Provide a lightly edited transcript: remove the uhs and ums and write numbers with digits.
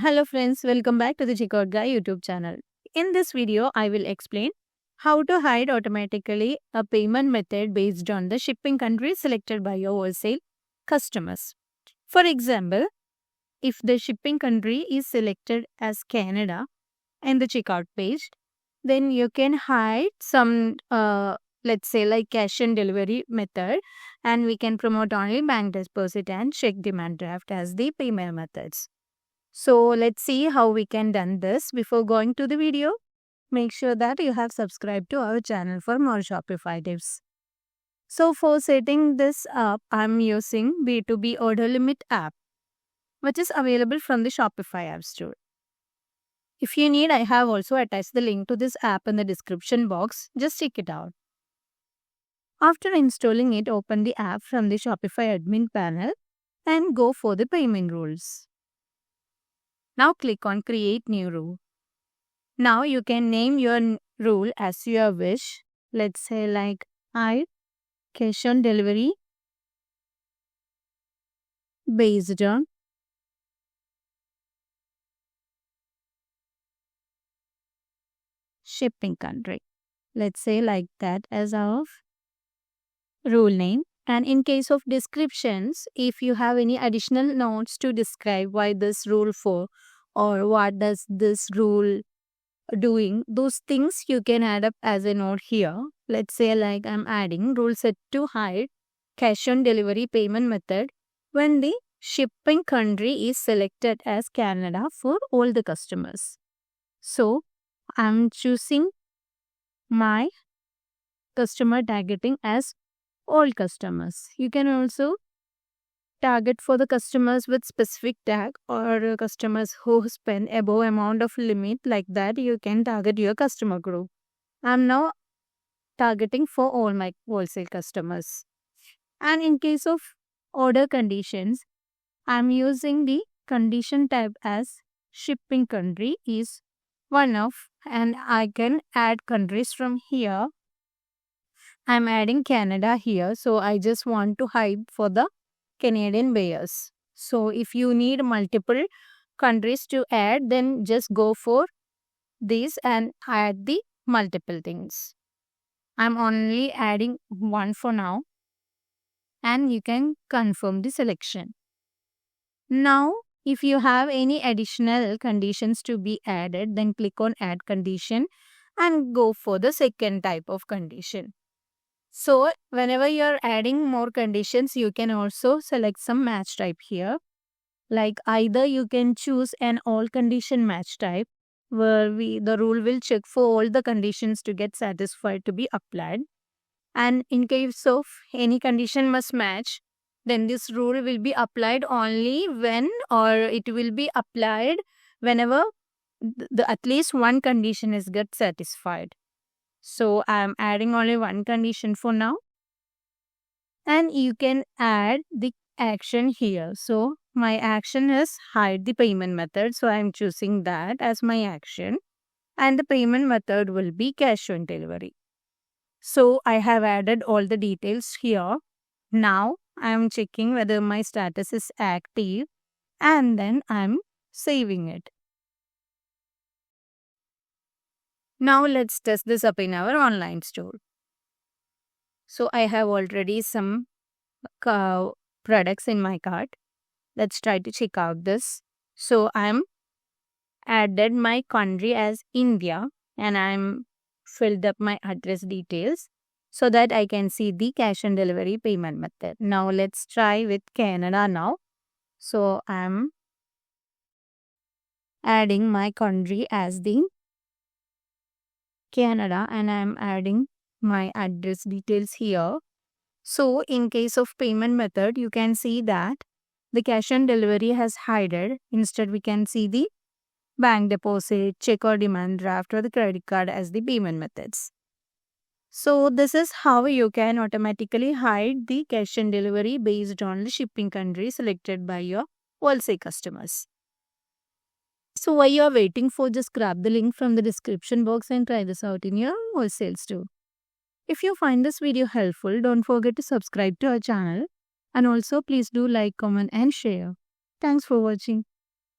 Hello friends, welcome back to the Checkout Guy YouTube channel. In this video, I will explain how to hide automatically a payment method based on the shipping country selected by your wholesale customers. For example, if the shipping country is selected as Canada in the checkout page, then you can hide some, let's say like cash and delivery method, and we can promote only bank deposit and check demand draft as the payment methods. So let's see how we can done this. Before going to the video, make sure that you have subscribed to our channel for more Shopify tips. So for setting this up, I'm using B2B order limit app, which is available from the Shopify app store. If you need, I have also attached the link to this app in the description box. Just check it out. After installing it, open the app from the Shopify admin panel and go for the payment rules. Now click on create new rule. Now you can name your rule as you wish. Let's say like hide cash on delivery based on shipping country. Let's say like that as our rule name. And in case of descriptions, if you have any additional notes to describe why this rule for or what does this rule doing, those things you can add up as a note here. Let's say like I'm adding rule set to hide cash on delivery payment method when the shipping country is selected as Canada for all the customers. So I'm choosing my customer targeting as all customers. You can also target for the customers with specific tag or customers who spend above amount of limit, like that you can target your customer group. I'm now targeting for all my wholesale customers. And in case of order conditions, I'm using the condition type as shipping country is one of, and I can add countries from here. I'm adding Canada here, so I just want to hide for the Canadian buyers. So if you need multiple countries to add, then just go for this and add the multiple things. I'm only adding one for now, and you can confirm the selection. Now, if you have any additional conditions to be added, then click on add condition and go for the second type of condition. So whenever you're adding more conditions, you can also select some match type here. Like either you can choose an all condition match type where the rule will check for all the conditions to get satisfied to be applied. And in case of any condition must match, then this rule will be applied only when, or it will be applied whenever at least one condition is get satisfied. So I'm adding only one condition for now. And you can add the action here. So my action is hide the payment method. So I'm choosing that as my action. And the payment method will be cash on delivery. So I have added all the details here. Now I'm checking whether my status is active, and then I'm saving it. Now let's test this up in our online store. So I have already some products in my cart. Let's try to check out this. So I'm added my country as India, and I'm filled up my address details so that I can see the cash on delivery payment method. Now let's try with Canada now. So I'm adding my country as the Canada, and I'm adding my address details here. So in case of payment method, you can see that the cash on delivery has hidden. Instead, we can see the bank deposit, check or demand draft, or the credit card as the payment methods. So this is how you can automatically hide the cash on delivery based on the shipping country selected by your wholesale customers. So while you are waiting for, just grab the link from the description box and try this out in your wholesale store. If you find this video helpful, don't forget to subscribe to our channel, and also please do like, comment and share. Thanks for watching.